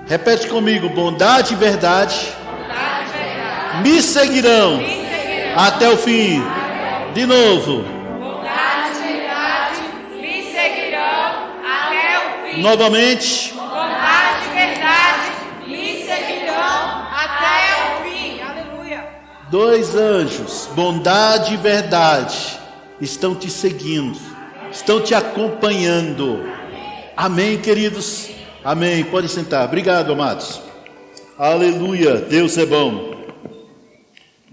Repete comigo: bondade e verdade, me seguirão até o fim. De novo. Bondade e verdade me seguirão até o fim. Novamente. Bondade e verdade me seguirão até o fim. Aleluia. 2 anjos, bondade e verdade, estão te seguindo, estão te acompanhando. Amém, queridos? Amém. Pode sentar. Obrigado, amados. Aleluia. Deus é bom.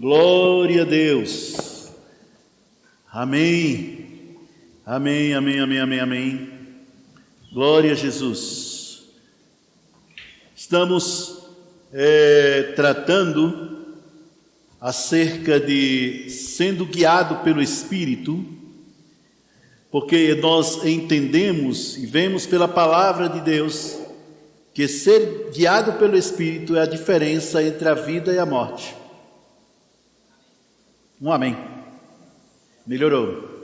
Glória a Deus. Amém. Amém, amém, amém, amém, amém. Glória a Jesus. Estamos tratando acerca de sendo guiado pelo Espírito, porque nós entendemos e vemos pela palavra de Deus que ser guiado pelo Espírito é a diferença entre a vida e a morte. Um amém. Melhorou.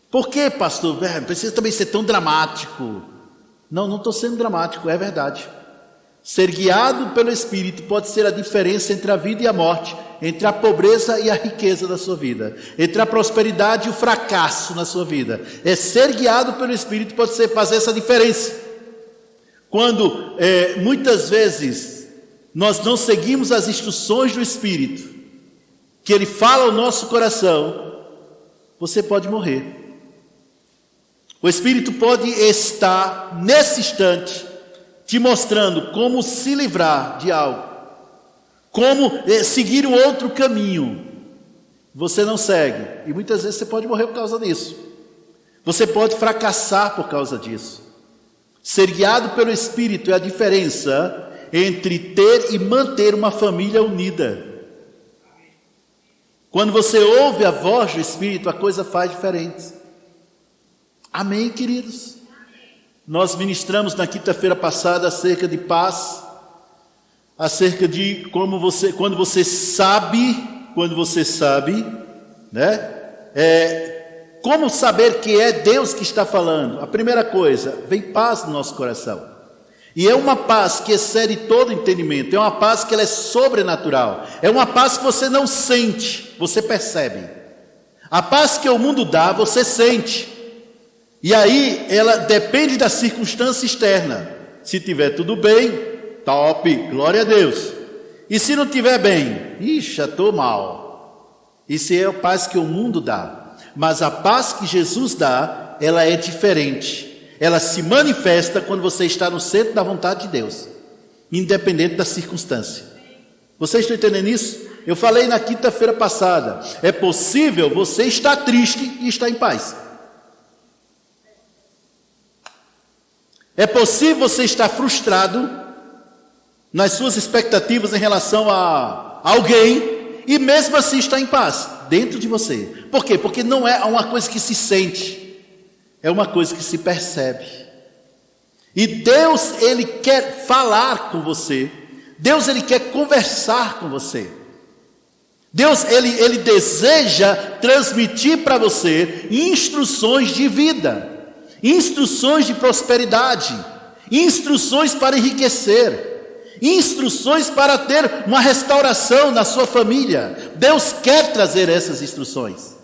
Por que, pastor? Não precisa também ser tão dramático. Não estou sendo dramático, é verdade. Ser guiado pelo Espírito pode ser a diferença entre a vida e a morte, entre a pobreza e a riqueza da sua vida, entre a prosperidade e o fracasso na sua vida. Ser guiado pelo Espírito pode ser fazer essa diferença. Quando muitas vezes nós não seguimos as instruções do Espírito, que Ele fala ao nosso coração, você pode morrer. O Espírito pode estar nesse instante te mostrando como se livrar de algo, como seguir um outro caminho. Você não segue, e muitas vezes você pode morrer por causa disso. Você pode fracassar por causa disso. Ser guiado pelo Espírito é a diferença entre ter e manter uma família unida. Quando você ouve a voz do Espírito, a coisa faz diferente. Amém, queridos? Nós ministramos na quinta-feira passada acerca de paz, acerca de como quando você sabe, né? Como saber que é Deus que está falando? A primeira coisa, vem paz no nosso coração. E é uma paz que excede todo entendimento, é uma paz que ela é sobrenatural, é uma paz que você não sente, você percebe. A paz que o mundo dá, você sente. E aí, ela depende da circunstância externa. Se tiver tudo bem, top, glória a Deus. E se não tiver bem, já estou mal. Isso é a paz que o mundo dá. Mas a paz que Jesus dá, ela é diferente. Ela se manifesta quando você está no centro da vontade de Deus, independente da circunstância. Vocês estão entendendo isso? Eu falei na quinta-feira passada, é possível você estar triste e estar em paz. É possível você estar frustrado nas suas expectativas em relação a alguém e mesmo assim estar em paz dentro de você. Por quê? Porque não é uma coisa que se sente, é uma coisa que se percebe. E Deus, Ele quer falar com você. Deus, Ele quer conversar com você. Deus, Ele deseja transmitir para você instruções de vida, instruções de prosperidade, instruções para enriquecer, instruções para ter uma restauração na sua família. Deus quer trazer essas instruções.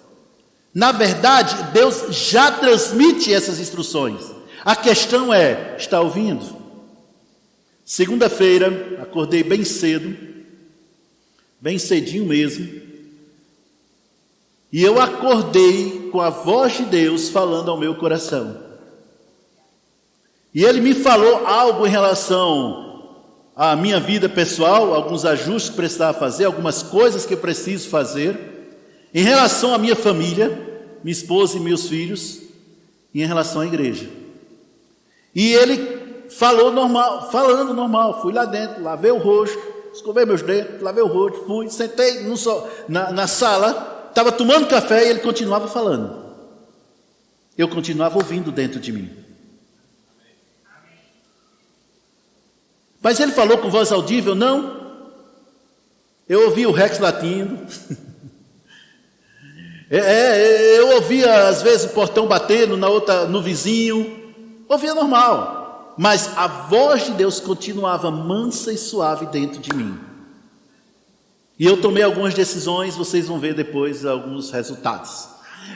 Na verdade, Deus já transmite essas instruções. A questão é, está ouvindo? Segunda-feira, acordei bem cedo, bem cedinho mesmo, e eu acordei com a voz de Deus falando ao meu coração. E Ele me falou algo em relação à minha vida pessoal, alguns ajustes que precisava fazer, algumas coisas que eu preciso fazer, em relação à minha família, minha esposa e meus filhos, e em relação à igreja. E Ele falando normal, fui lá dentro, lavei o rosto, escovei meus dentes, lavei o rosto, fui, sentei na sala, estava tomando café e Ele continuava falando. Eu continuava ouvindo dentro de mim. Mas Ele falou com voz audível? Não. Eu ouvi o Rex latindo. Eu ouvia às vezes o portão batendo no vizinho. Ouvia normal. mas a voz de Deus continuava mansa e suave dentro de mim. E eu tomei algumas decisões, vocês vão ver depois alguns resultados.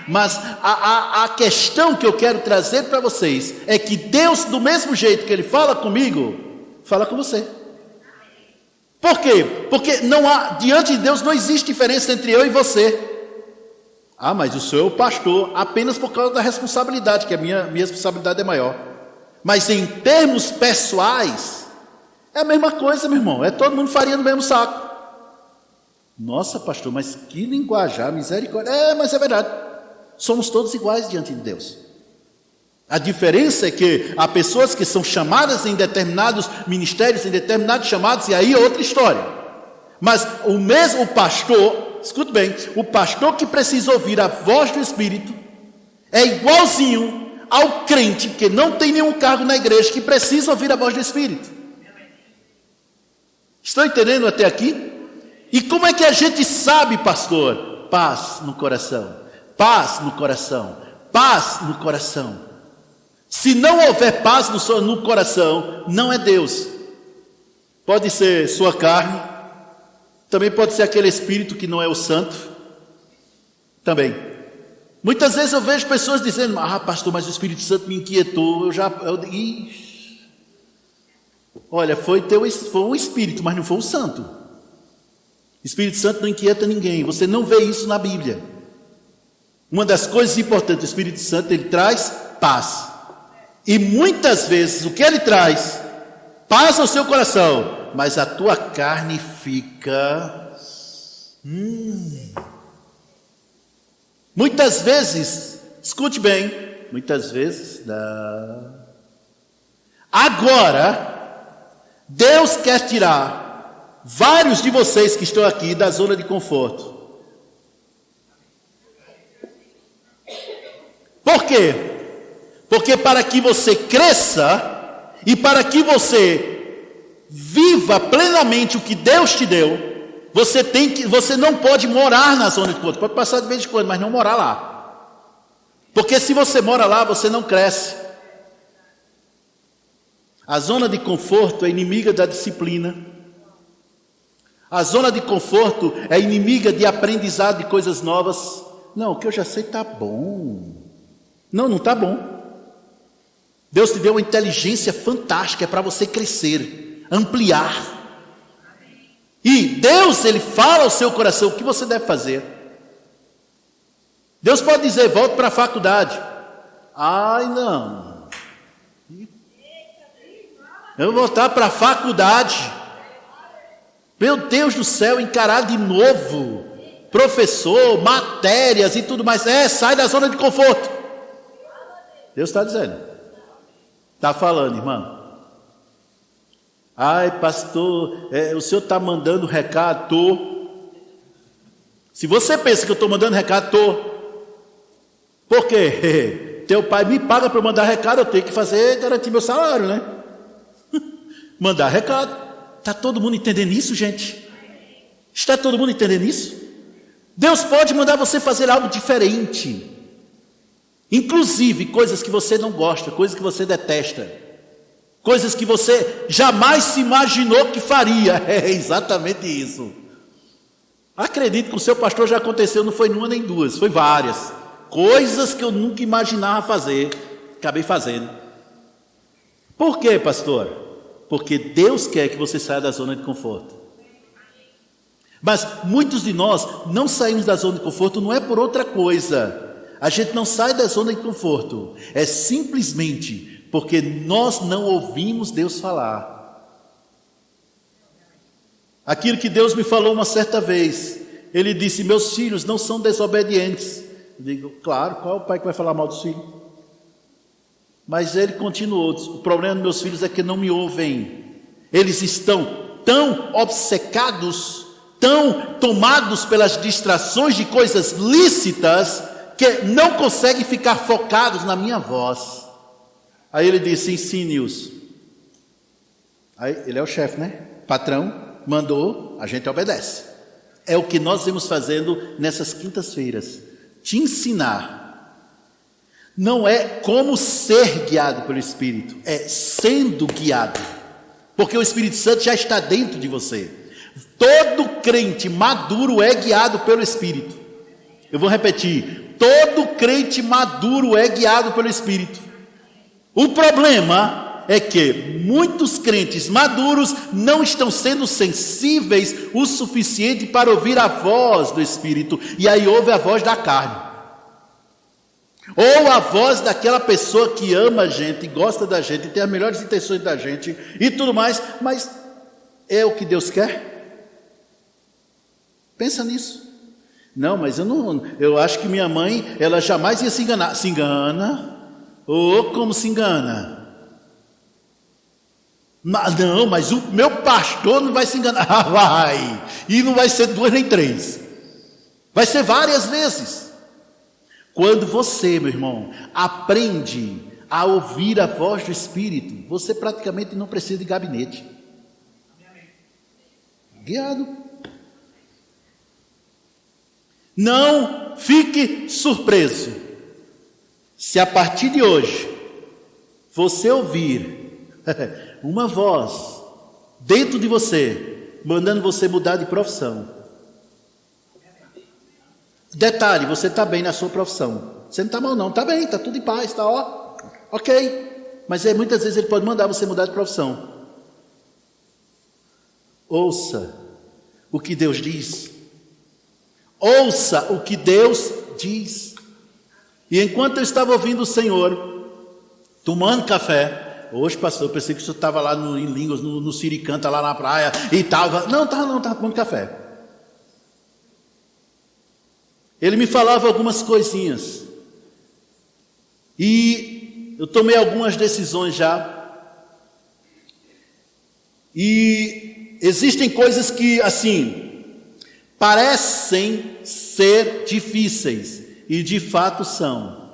Mas a questão que eu quero trazer para vocês é que Deus, do mesmo jeito que Ele fala comigo, fala com você. Por quê? Porque diante de Deus não existe diferença entre eu e você. Ah, mas o senhor é o pastor, apenas por causa da responsabilidade, que a minha responsabilidade é maior. Mas em termos pessoais, é a mesma coisa, meu irmão. É todo mundo farinha no mesmo saco. Nossa, pastor, mas que linguajar, misericórdia. Mas é verdade. Somos todos iguais diante de Deus. A diferença é que há pessoas que são chamadas em determinados ministérios, em determinados chamados, e aí é outra história. Mas o pastor, escute bem, o pastor que precisa ouvir a voz do Espírito é igualzinho ao crente que não tem nenhum cargo na igreja, que precisa ouvir a voz do Espírito. Estão entendendo até aqui? E como é que a gente sabe, pastor? Paz no coração, paz no coração, paz no coração. Se não houver paz no coração, não é Deus. Pode ser sua carne, também pode ser aquele espírito que não é o santo, também. Muitas vezes eu vejo pessoas dizendo, pastor, mas o Espírito Santo me inquietou, olha, foi um espírito, mas não foi um santo. O Espírito Santo não inquieta ninguém, você não vê isso na Bíblia. Uma das coisas importantes do Espírito Santo, ele traz paz. E muitas vezes o que ele traz, paz ao seu coração, mas a tua carne fica... Muitas vezes, escute bem, muitas vezes... Agora, Deus quer tirar vários de vocês que estão aqui da zona de conforto. Por quê? Porque para que você cresça e para que você viva plenamente o que Deus te deu, você não pode morar na zona de conforto. Pode passar de vez em quando, mas não morar lá. Porque se você mora lá, você não cresce. A zona de conforto é inimiga da disciplina. A zona de conforto é inimiga de aprendizado de coisas novas. Não, o que eu já sei está bom. Não está bom. Deus te deu uma inteligência fantástica, é para você crescer, ampliar. E Deus, Ele fala ao seu coração o que você deve fazer. Deus pode dizer, volte para a faculdade. Ai, não. Eu vou voltar para a faculdade. Meu Deus do céu, encarar de novo. Professor, matérias e tudo mais. Sai da zona de conforto. Deus está dizendo. Está falando, irmão. Ai, pastor, o senhor está mandando recado? Estou. Se você pensa que eu estou mandando recado, estou. Por quê? Teu pai me paga para mandar recado, eu tenho que garantir meu salário, né? Mandar recado. Está todo mundo entendendo isso, gente? Está todo mundo entendendo isso? Deus pode mandar você fazer algo diferente. Inclusive coisas que você não gosta, coisas que você detesta, coisas que você jamais se imaginou que faria. É exatamente isso. Acredito que o seu pastor já aconteceu, não foi uma nem duas, foi várias. Coisas que eu nunca imaginava fazer, acabei fazendo. Por quê, pastor? Porque Deus quer que você saia da zona de conforto. Mas muitos de nós não saímos da zona de conforto, não é por outra coisa. A gente não sai da zona de conforto, é simplesmente porque nós não ouvimos Deus falar. Aquilo que Deus me falou uma certa vez, Ele disse, meus filhos não são desobedientes. Eu digo, claro, qual é o pai que vai falar mal dos filhos? Mas Ele continuou, o problema dos meus filhos é que não me ouvem. Eles estão tão obcecados, tão tomados pelas distrações de coisas lícitas, que não conseguem ficar focados na minha voz. Aí ele disse, ensine-os. Aí ele é o chefe, né? Patrão, mandou, a gente obedece. É o que nós vamos fazendo nessas quintas-feiras. Te ensinar. Não é como ser guiado pelo Espírito, é sendo guiado. Porque o Espírito Santo já está dentro de você. Todo crente maduro é guiado pelo Espírito. Eu vou repetir: todo crente maduro é guiado pelo Espírito. O problema é que muitos crentes maduros não estão sendo sensíveis o suficiente para ouvir a voz do Espírito, e aí ouve a voz da carne, ou a voz daquela pessoa que ama a gente, gosta da gente, tem as melhores intenções da gente e tudo mais, mas é o que Deus quer? Pensa nisso. Não, mas eu acho que minha mãe, ela jamais ia se enganar. Se engana? Como se engana? Não, mas o meu pastor não vai se enganar. Vai, e não vai ser 2 nem 3, vai ser várias vezes. Quando você, meu irmão, aprende a ouvir a voz do Espírito, você praticamente não precisa de gabinete. Guiado. Não fique surpreso se a partir de hoje você ouvir uma voz dentro de você, mandando você mudar de profissão. Detalhe, você está bem na sua profissão. Você não está mal não, está bem, está tudo em paz, está ok. Mas muitas vezes ele pode mandar você mudar de profissão. Ouça o que Deus diz. Ouça o que Deus diz. E enquanto eu estava ouvindo o Senhor, tomando café, hoje pastor, eu pensei que o senhor estava lá em línguas, no Siricanta, lá na praia, e estava, não, estava tomando café. Ele me falava algumas coisinhas, e eu tomei algumas decisões já, e existem coisas que, assim, parecem ser difíceis, e de fato são.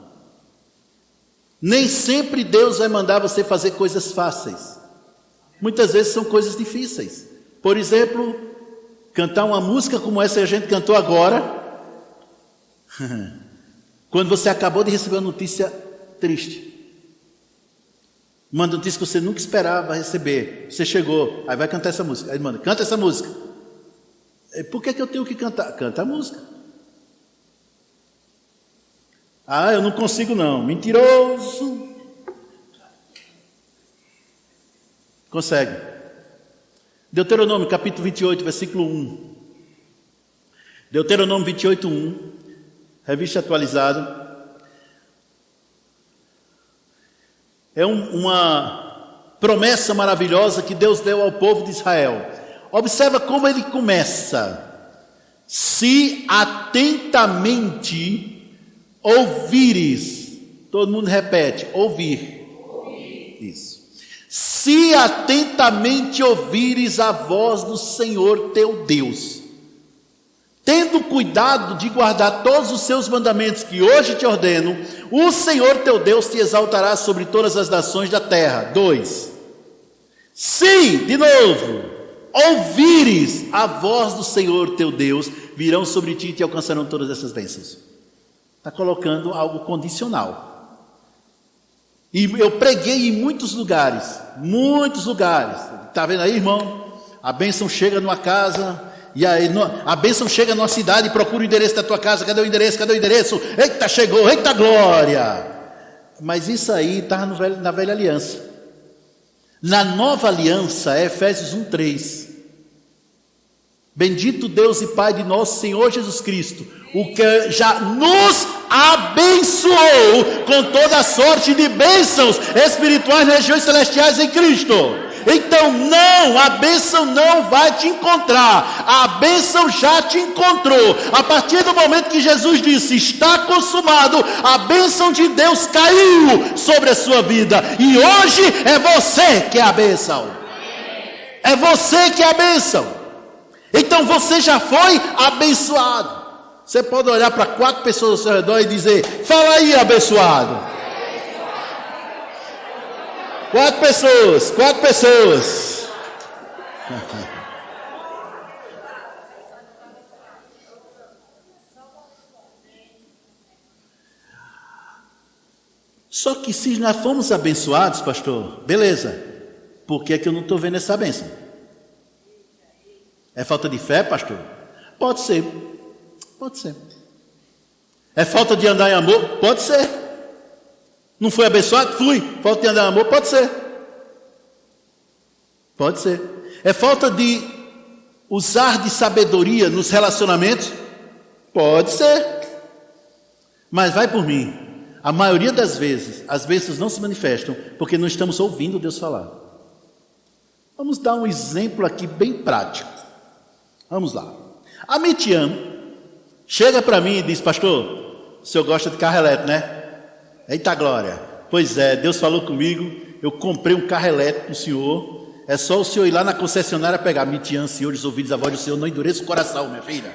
Nem sempre Deus vai mandar você fazer coisas fáceis, muitas vezes são coisas difíceis. Por exemplo, cantar uma música como essa que a gente cantou agora, quando você acabou de receber uma notícia triste, uma notícia que você nunca esperava receber, você chegou, aí vai cantar essa música, aí manda, canta essa música. Por que eu tenho que cantar? Canta a música. Eu não consigo não, mentiroso. Consegue. Deuteronômio capítulo 28, versículo 1. Deuteronômio 28, 1. Revista atualizada. É uma promessa maravilhosa que Deus deu ao povo de Israel. Observa como ele começa: se atentamente ouvires. Todo mundo repete: ouvir. Isso. Se atentamente ouvires a voz do Senhor teu Deus, tendo cuidado de guardar todos os seus mandamentos que hoje te ordeno, o Senhor teu Deus te exaltará sobre todas as nações da terra. 2. Se, de novo, ouvires a voz do Senhor teu Deus, virão sobre ti e te alcançarão todas essas bênçãos. Está colocando algo condicional. E eu preguei em muitos lugares. Está vendo aí, irmão? A bênção chega numa casa, e aí a bênção chega numa cidade, procura o endereço da tua casa. Cadê o endereço? Eita, chegou, eita glória! Mas isso aí está na velha aliança. Na nova aliança é Efésios 1:3. Bendito Deus e Pai de nosso Senhor Jesus Cristo, o que já nos abençoou com toda sorte de bênçãos espirituais nas regiões celestiais em Cristo. Então a bênção não vai te encontrar, a bênção já te encontrou. A partir do momento que Jesus disse, está consumado, a bênção de Deus caiu sobre a sua vida, e hoje é você que é a bênção. É você que é a bênção. Então você já foi abençoado. Você pode olhar para 4 pessoas ao seu redor e dizer, fala aí, abençoado. 4 pessoas. Só que se nós fomos abençoados, pastor, beleza. Por que é que eu não estou vendo essa bênção? É falta de fé, pastor? Pode ser. Pode ser. É falta de andar em amor? Pode ser. Não foi abençoado? Fui. Falta de andar em amor? Pode ser. Pode ser. É falta de usar de sabedoria nos relacionamentos? Pode ser. Mas vai por mim. A maioria das vezes, as bênçãos não se manifestam porque não estamos ouvindo Deus falar. Vamos dar um exemplo aqui bem prático. Vamos lá. A Mitian chega para mim e diz: pastor, o senhor gosta de carro elétrico, né? Eita glória. Pois é, Deus falou comigo, eu comprei um carro elétrico para o senhor. É só o senhor ir lá na concessionária pegar. Mitian, senhor, os ouvidos, a voz do senhor, não endureça o coração, minha filha.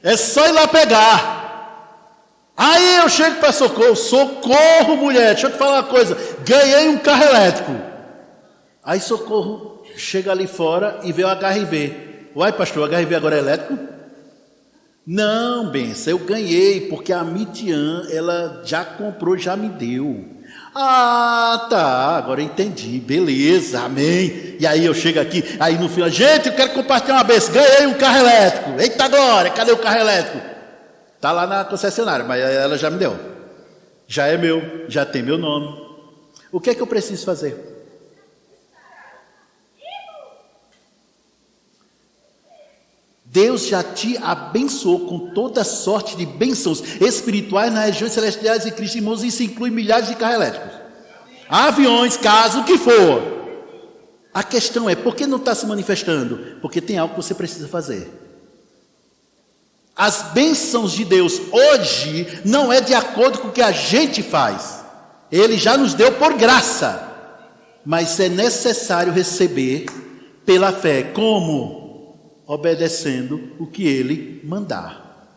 É só ir lá pegar. Aí eu chego para Socorro: socorro, mulher, deixa eu te falar uma coisa, ganhei um carro elétrico. Aí Socorro chega ali fora e vê o HRV. Uai, pastor, o HRV agora é elétrico? Não, benção, eu ganhei, porque a Mitian, ela já comprou, já me deu. Ah, tá, agora eu entendi, beleza, amém. E aí eu chego aqui, aí no final: gente, eu quero compartilhar uma bênção, ganhei um carro elétrico. Eita glória, cadê o carro elétrico? Está lá na concessionária, mas ela já me deu. Já é meu, já tem meu nome. O que é que eu preciso fazer? Deus já te abençoou com toda sorte de bênçãos espirituais nas regiões celestiais de Cristo, irmãos. Isso inclui milhares de carros elétricos, aviões, carros, o que for. A questão é: por que não está se manifestando? Porque tem algo que você precisa fazer. As bênçãos de Deus hoje não é de acordo com o que a gente faz. Ele já nos deu por graça. Mas é necessário receber pela fé. Como? Obedecendo o que Ele mandar.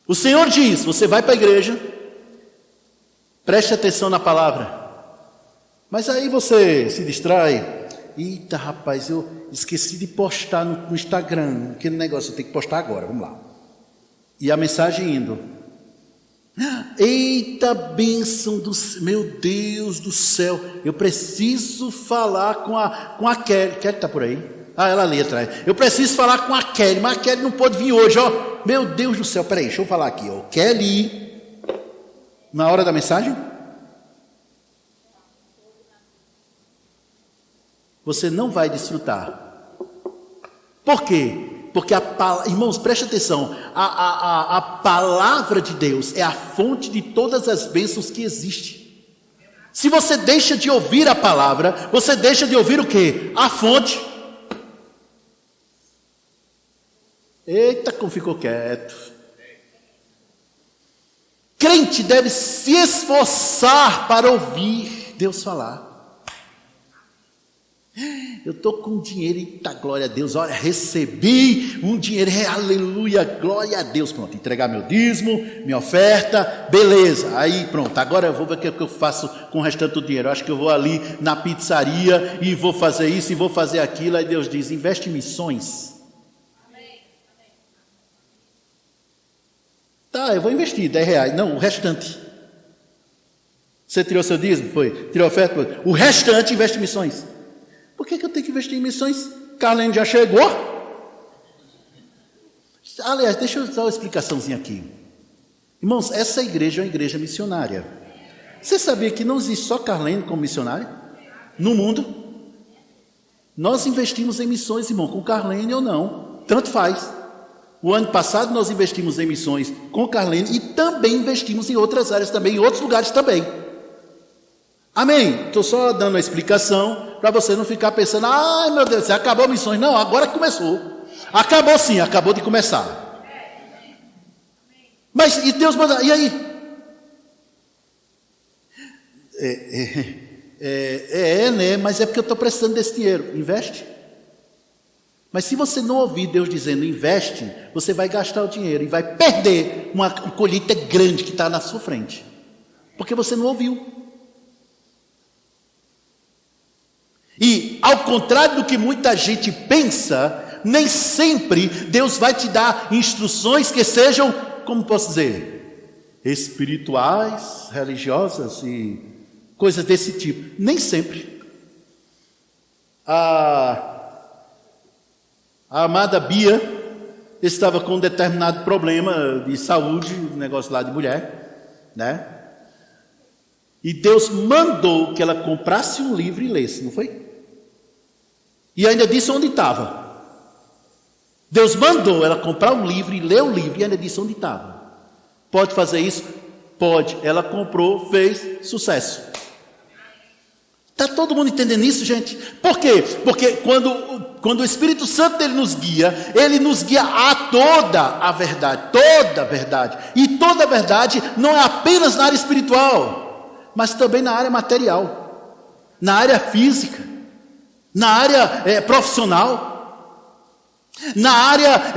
O Senhor diz: você vai para a igreja, preste atenção na palavra. Mas aí você se distrai. Eita, rapaz, eu esqueci de postar no Instagram, aquele negócio, eu tenho que postar agora, vamos lá. E a mensagem indo: eita, bênção do meu Deus do céu, eu preciso falar com a Kelly. Kelly está por aí? Ah, ela ali atrás. Eu preciso falar com a Kelly, mas a Kelly não pôde vir hoje, ó. Meu Deus do céu, peraí, deixa eu falar aqui, ó. Kelly, na hora da mensagem, você não vai desfrutar. Por quê? Porque irmãos, preste atenção, a palavra de Deus é a fonte de todas as bênçãos que existem. Se você deixa de ouvir a palavra, você deixa de ouvir o quê? A fonte. Eita, como ficou quieto. Crente deve se esforçar para ouvir Deus falar. Eu estou com dinheiro, eita, glória a Deus, olha, recebi um dinheiro, aleluia, glória a Deus, pronto, entregar meu dízimo, minha oferta, beleza, aí pronto, agora eu vou ver o que eu faço com o restante do dinheiro. Acho que eu vou ali na pizzaria e vou fazer isso e vou fazer aquilo. Aí Deus diz: investe em missões. Tá, eu vou investir R$10, não, o restante. Você tirou seu dízimo? Foi? Tirou a oferta? Foi. O restante investe em missões. Por que eu tenho que investir em missões? Carlene já chegou. Aliás, deixa eu dar uma explicaçãozinha aqui. Irmãos, essa igreja é uma igreja missionária. Você sabia que não existe só Carlene como missionária? No mundo. Nós investimos em missões, irmão, com Carlene ou não. Tanto faz. O ano passado nós investimos em missões com Carlene e também investimos em outras áreas também, em outros lugares também. Amém? Estou só dando a explicação para você não ficar pensando: ai meu Deus, acabou missões. Não, agora começou. Acabou sim, acabou de começar. Mas e Deus manda, e aí? Né? Mas é porque eu estou precisando desse dinheiro. Investe. Mas se você não ouvir Deus dizendo investe, você vai gastar o dinheiro e vai perder uma colheita grande que está na sua frente. Porque você não ouviu. E, ao contrário do que muita gente pensa, Nem sempre Deus vai te dar instruções que sejam, como posso dizer, espirituais, religiosas e coisas desse tipo. Nem sempre. A amada Bia estava com um determinado problema de saúde, um negócio lá de mulher, né? E Deus mandou que ela comprasse um livro e lesse, não foi? E ainda disse onde estava. Deus mandou ela comprar um livro e ler o livro e ainda disse onde estava. Pode fazer isso? Pode. Ela comprou, fez, sucesso. Está todo mundo entendendo isso, gente? Por quê? Porque quando o Espírito Santo ele nos guia a toda a verdade. Toda a verdade. E toda a verdade não é apenas na área espiritual, mas também na área material, na área física, na área profissional, na área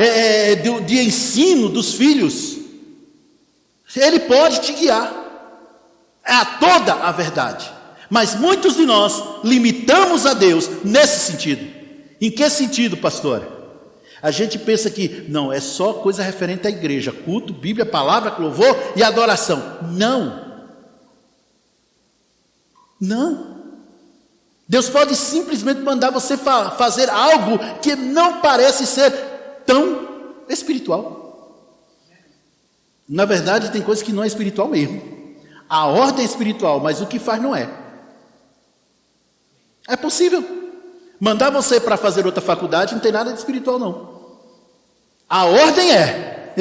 de ensino dos filhos. Ele pode te guiar a toda a verdade. Mas muitos de nós limitamos a Deus nesse sentido. Em que sentido, pastor? A gente pensa que não, é só coisa referente à igreja, culto, Bíblia, palavra, louvor e adoração. Não. Não. Deus pode simplesmente mandar você fazer algo que não parece ser tão espiritual. Na verdade, tem coisa que não é espiritual mesmo. A ordem é espiritual, mas o que faz não é. É possível. Mandar você para fazer outra faculdade não tem nada de espiritual, não. A ordem é.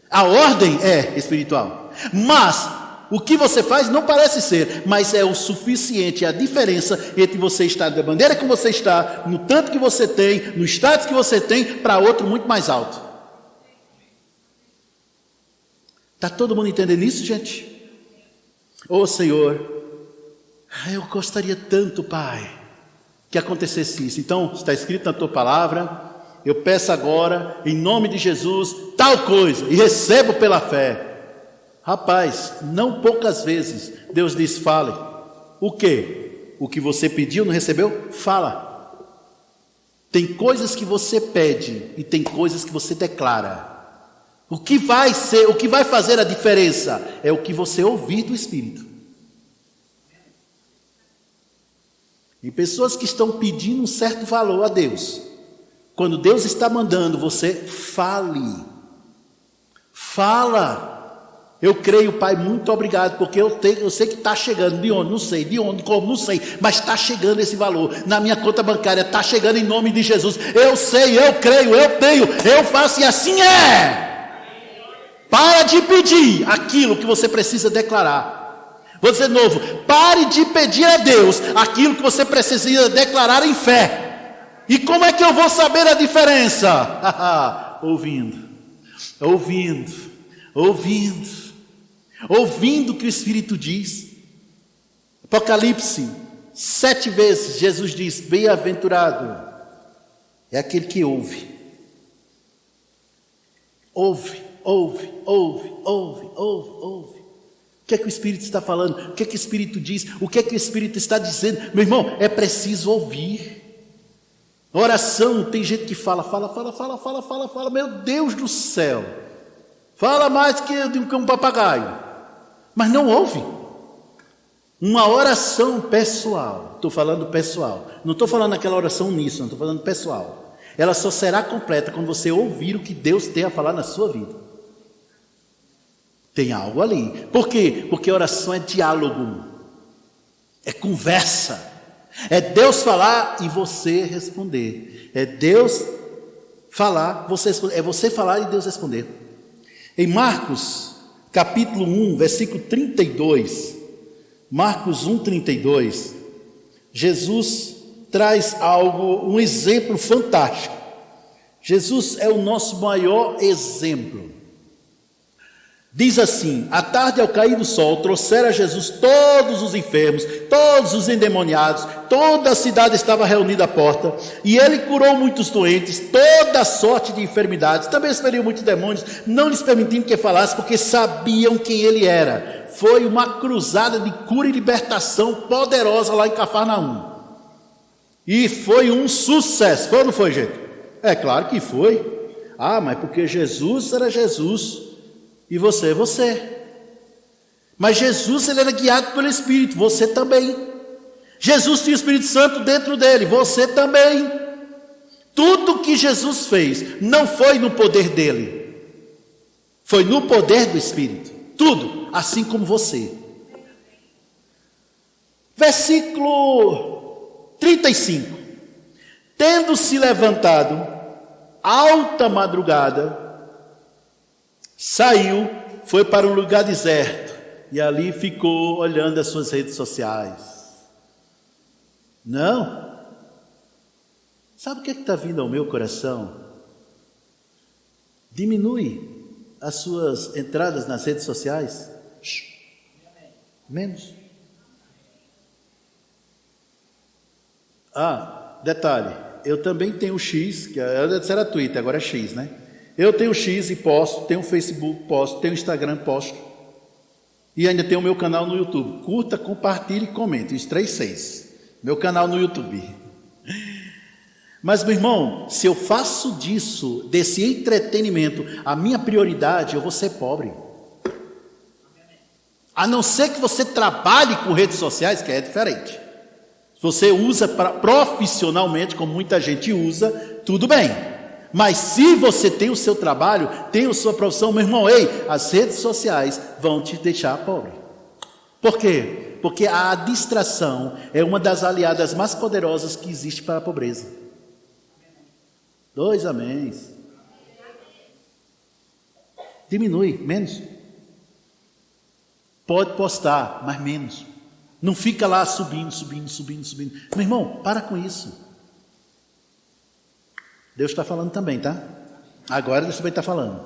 A ordem é espiritual. Mas o que você faz não parece ser, mas é o suficiente, é a diferença entre você estar da maneira que você está, no tanto que você tem, no status que você tem, para outro muito mais alto. Está todo mundo entendendo isso, gente? Ô Senhor, eu gostaria tanto, Pai, que acontecesse isso. Então, está escrito na tua palavra, eu peço agora, em nome de Jesus, tal coisa, e recebo pela fé. Rapaz, não poucas vezes Deus diz, fale. O quê? O que você pediu, não recebeu? Fala. Tem coisas que você pede e tem coisas que você declara. O que vai fazer a diferença é o que você ouvir do Espírito. E pessoas que estão pedindo um certo valor a Deus, quando Deus está mandando você, fale. Fala. Eu creio, Pai, muito obrigado, porque eu sei que está chegando. De onde? Não sei. De onde? Como? Não sei. Mas está chegando esse valor. Na minha conta bancária, está chegando em nome de Jesus. Eu sei, eu creio, eu tenho, eu faço e assim é. Para de pedir aquilo que você precisa declarar. Vou dizer de novo, pare de pedir a Deus aquilo que você precisa declarar em fé. E como é que eu vou saber a diferença? Ouvindo o que o Espírito diz. Apocalipse 7 vezes Jesus diz, bem-aventurado é aquele que ouve. Ouve. O que é que o Espírito está falando? O que é que o Espírito diz? O que é que o Espírito está dizendo? Meu irmão, é preciso ouvir. Oração, tem gente que fala. Meu Deus do céu. Fala mais que um papagaio. Mas não ouve. Uma oração pessoal. Estou falando pessoal. Não estou falando aquela oração uníssona, estou falando pessoal. Ela só será completa quando você ouvir o que Deus tem a falar na sua vida. Tem algo ali. Por quê? Porque oração é diálogo, é conversa, é Deus falar e você responder. É Deus falar, você responder. É você falar e Deus responder. Em Marcos, capítulo 1, versículo 32, Marcos 1, 32, Jesus traz um exemplo fantástico. Jesus é o nosso maior exemplo. Diz assim, à tarde ao cair do sol, trouxeram a Jesus todos os enfermos, todos os endemoniados, toda a cidade estava reunida à porta, e ele curou muitos doentes, toda sorte de enfermidades, também expeliu muitos demônios, não lhes permitindo que falasse, porque sabiam quem ele era. Foi uma cruzada de cura e libertação poderosa lá em Cafarnaum, e foi um sucesso. Foi ou não foi, gente? É claro que foi. Ah, mas porque Jesus era Jesus e você é você. Mas Jesus, ele era guiado pelo Espírito, você também. Jesus tinha o Espírito Santo dentro dele, você também. Tudo que Jesus fez não foi no poder dele, foi no poder do Espírito. Tudo, assim como você. Versículo 35. Tendo se levantado, alta madrugada, saiu, foi para um lugar deserto e ali ficou olhando as suas redes sociais. Não. Sabe o que está vindo ao meu coração? Diminui as suas entradas nas redes sociais. Menos. Detalhe, eu também tenho o X, que antes era Twitter, agora é X, né? Eu tenho o X e posto, tenho o Facebook, posto, tenho o Instagram, posto. E ainda tenho o meu canal no YouTube. Curta, compartilhe e comente, os 3 meu canal no YouTube. Mas, meu irmão, se eu faço disso, desse entretenimento, a minha prioridade, eu vou ser pobre. A não ser que você trabalhe com redes sociais, que é diferente. Se você usa profissionalmente, como muita gente usa, tudo bem. Mas se você tem o seu trabalho, tem a sua profissão, meu irmão, as redes sociais vão te deixar pobre. Por quê? Porque a distração é uma das aliadas mais poderosas que existe para a pobreza. 2 améns. Diminui, menos. Pode postar, mas menos. Não fica lá subindo. Meu irmão, para com isso. Deus está falando também, tá? Agora Deus também está falando.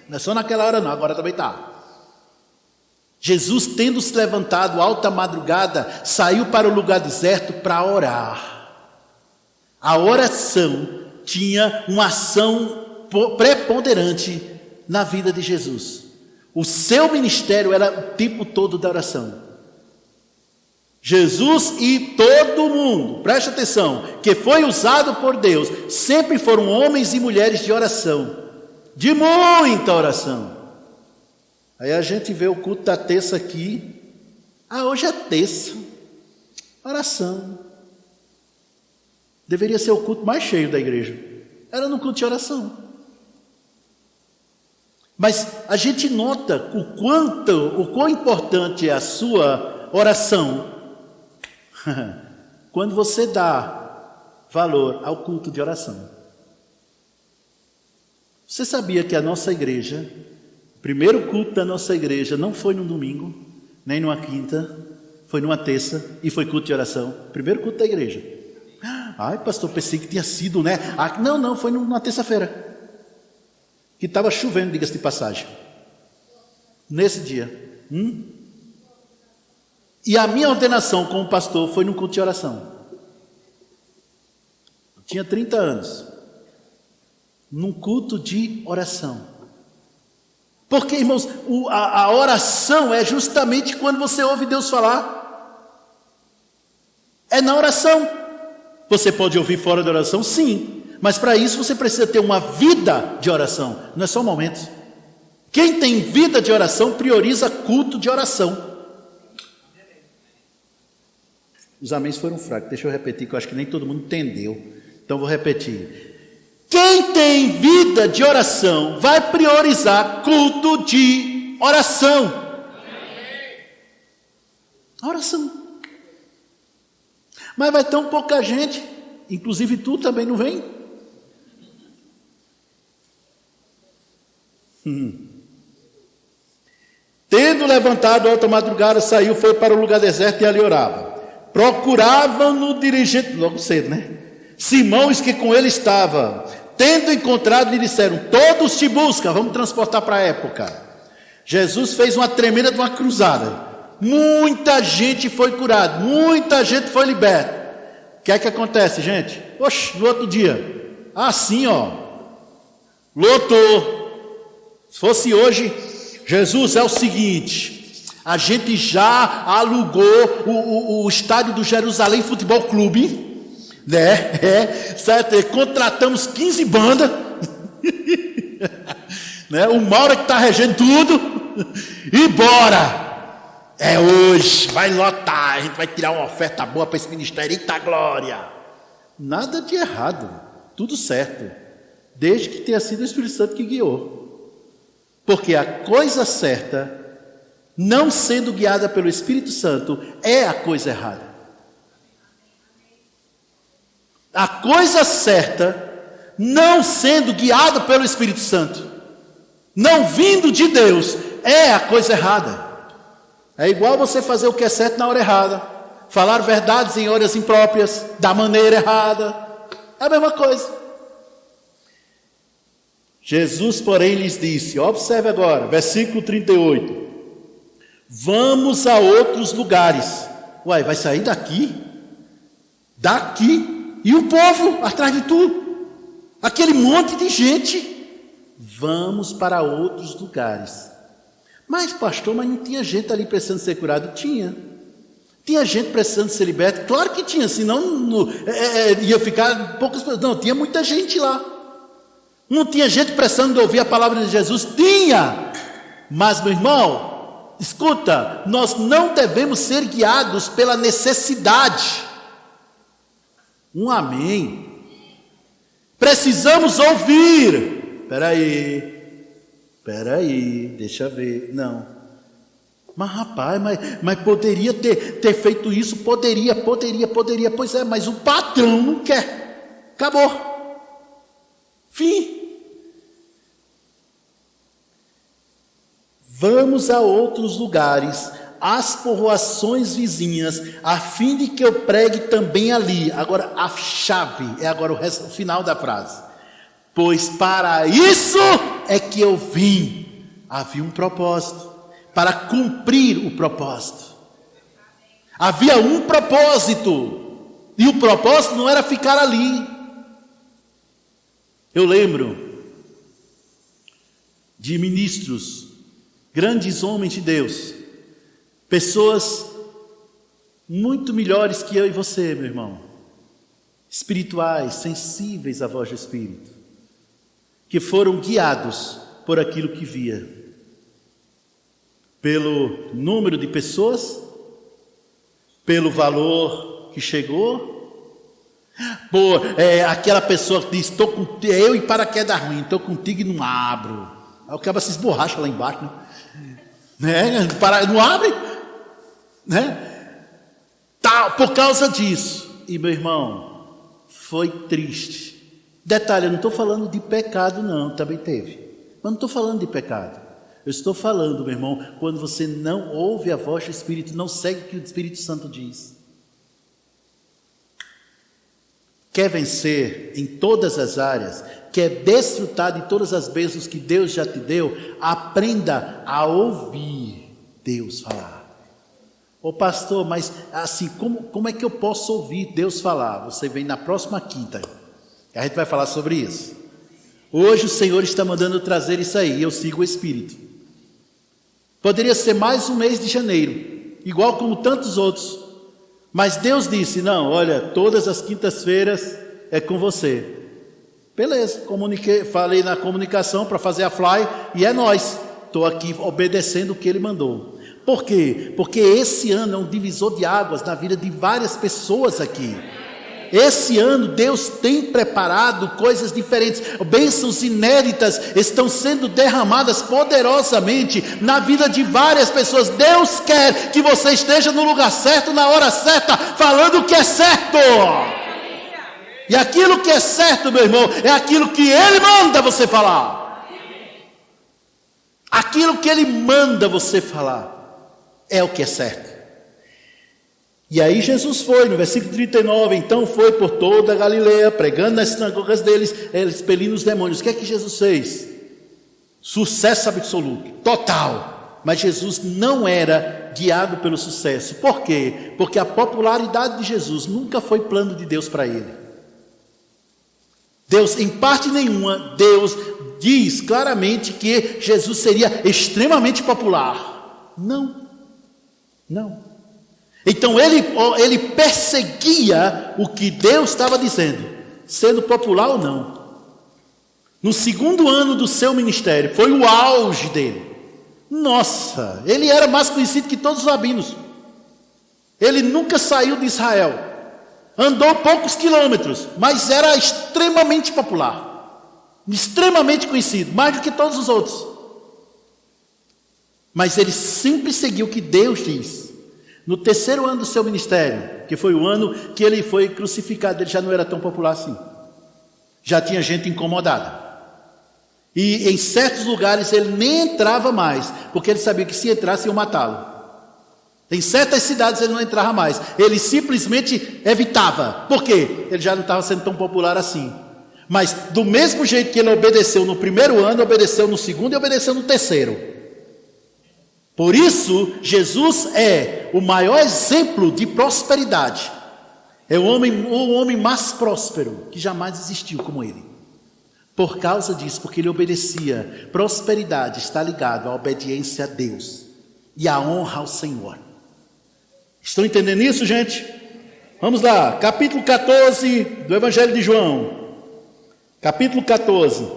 Não é só naquela hora não, agora também está. Jesus, tendo se levantado alta madrugada, saiu para o lugar deserto para orar. A oração tinha uma ação preponderante na vida de Jesus. O seu ministério era o tempo todo da oração. Jesus e todo mundo, preste atenção, que foi usado por Deus, sempre foram homens e mulheres de oração, de muita oração. Aí a gente vê o culto da terça aqui. Hoje é terça. Oração. Deveria ser o culto mais cheio da igreja. Era no culto de oração. Mas a gente nota o quão importante é a sua oração quando você dá valor ao culto de oração. Você sabia que a nossa igreja, o primeiro culto da nossa igreja não foi num domingo, nem numa quinta, foi numa terça e foi culto de oração. Primeiro culto da igreja. Ai, pastor, pensei que tinha sido, né? Não, foi numa terça-feira. Que estava chovendo, diga-se de passagem. Nesse dia. E a minha ordenação como pastor foi num culto de oração. Eu tinha 30 anos. Num culto de oração. Porque, irmãos, a oração é justamente quando você ouve Deus falar. É na oração. Você pode ouvir fora da oração? Sim. Mas para isso você precisa ter uma vida de oração. Não é só momentos. Quem tem vida de oração prioriza culto de oração. Os améns foram fracos. Deixa eu repetir, que eu acho que nem todo mundo entendeu. Então vou repetir. Quem tem vida de oração vai priorizar culto de oração. A oração. Mas vai tão pouca gente, inclusive tu também não vem. Tendo levantado alta madrugada, saiu, foi para o lugar deserto e ali orava. Procuravam-no dirigente, logo cedo, né? Simão, que com ele estava, tendo encontrado, lhe disseram: todos te buscam. Vamos transportar para a época. Jesus fez uma tremenda de uma cruzada. Muita gente foi curada, muita gente foi liberta. O que é que acontece, gente? No outro dia, assim, lotou. Se fosse hoje, Jesus, é o seguinte: a gente já alugou o estádio do Jerusalém Futebol Clube. né? Certo? Contratamos 15 bandas, né? O Mauro que está regendo tudo, e bora! É hoje, vai lotar, a gente vai tirar uma oferta boa para esse ministério, eita glória! Nada de errado, tudo certo, desde que tenha sido o Espírito Santo que guiou. Porque a coisa certa, não sendo guiada pelo Espírito Santo, é a coisa errada. A coisa certa, não sendo guiada pelo Espírito Santo, não vindo de Deus, é a coisa errada. É igual você fazer o que é certo na hora errada, falar verdades em horas impróprias, da maneira errada, é a mesma coisa. Jesus, porém, lhes disse, observe agora, versículo 38, vamos a outros lugares. Uai, vai sair daqui? Daqui? E o povo atrás de tu? Aquele monte de gente? Vamos para outros lugares. Mas pastor, mas não tinha gente ali precisando ser curado? Tinha. Tinha gente precisando ser liberta? Claro que tinha, senão ia ficar poucas pessoas. Não, tinha muita gente lá. Não tinha gente precisando ouvir a palavra de Jesus? Tinha. Mas meu irmão, escuta, nós não devemos ser guiados pela necessidade. Um amém. Precisamos ouvir. Peraí, deixa eu ver. Não. Mas rapaz, mas poderia ter feito isso? Poderia. Pois é, mas o patrão não quer. Acabou. Fim. Vamos a outros lugares, às povoações vizinhas, a fim de que eu pregue também ali. Agora a chave é agora o final da frase. Pois para isso é que eu vim. Havia um propósito, para cumprir o propósito. Havia um propósito, e o propósito não era ficar ali. Eu lembro de ministros, grandes homens de Deus, pessoas muito melhores que eu e você, meu irmão, espirituais, sensíveis à voz do Espírito, que foram guiados por aquilo que via, pelo número de pessoas, pelo valor que chegou, por aquela pessoa que diz, eu e paraquedas ruim, estou contigo e não abro. Aí o cara se esborracha lá embaixo, né? Não abre, né? Tá, por causa disso. E meu irmão, foi triste. Detalhe, eu não estou falando de pecado não, também teve. Mas não estou falando de pecado. Eu estou falando, meu irmão, quando você não ouve a voz do Espírito, não segue o que o Espírito Santo diz. Quer vencer em todas as áreas, quer desfrutar de todas as bênçãos que Deus já te deu, aprenda a ouvir Deus falar. Ô pastor, mas assim, como é que eu posso ouvir Deus falar? Você vem na próxima quinta, a gente vai falar sobre isso. Hoje o Senhor está mandando trazer isso aí, eu sigo o Espírito. Poderia ser mais um mês de janeiro, igual como tantos outros, mas Deus disse, não, olha, todas as quintas-feiras é com você. Beleza, falei na comunicação para fazer a fly, e é nós, estou aqui obedecendo o que Ele mandou. Por quê? Porque esse ano é um divisor de águas na vida de várias pessoas aqui. Esse ano Deus tem preparado coisas diferentes, bênçãos inéditas estão sendo derramadas poderosamente na vida de várias pessoas. Deus quer que você esteja no lugar certo, na hora certa, falando o que é certo. E aquilo que é certo, meu irmão, é aquilo que Ele manda você falar. Aquilo que Ele manda você falar é o que é certo. E aí Jesus foi, no versículo 39, então foi por toda a Galileia, pregando nas sinagogas deles, expelindo os demônios. O que é que Jesus fez? Sucesso absoluto, total. Mas Jesus não era guiado pelo sucesso. Por quê? Porque a popularidade de Jesus nunca foi plano de Deus para ele. Deus, em parte nenhuma, Deus diz claramente que Jesus seria extremamente popular. Não. Então ele perseguia o que Deus estava dizendo, sendo popular ou não. No segundo ano do seu ministério, foi o auge dele. Nossa, ele era mais conhecido que todos os rabinos. Ele nunca saiu de Israel. Andou poucos quilômetros, mas era extremamente popular. Extremamente conhecido, mais do que todos os outros. Mas ele sempre seguiu o que Deus diz. No terceiro ano do seu ministério, que foi o ano que ele foi crucificado, ele já não era tão popular assim. Já tinha gente incomodada. E em certos lugares ele nem entrava mais, porque ele sabia que se entrasse iam matá-lo. Em certas cidades ele não entrava mais, ele simplesmente evitava. Por quê? Ele já não estava sendo tão popular assim. Mas do mesmo jeito que ele obedeceu no primeiro ano, obedeceu no segundo e obedeceu no terceiro. Por isso, Jesus é o maior exemplo de prosperidade. É o homem mais próspero que jamais existiu como ele. Por causa disso, porque ele obedecia. Prosperidade está ligada à obediência a Deus e à honra ao Senhor. Estão entendendo isso, gente? Vamos lá, capítulo 14 do Evangelho de João. Capítulo 14.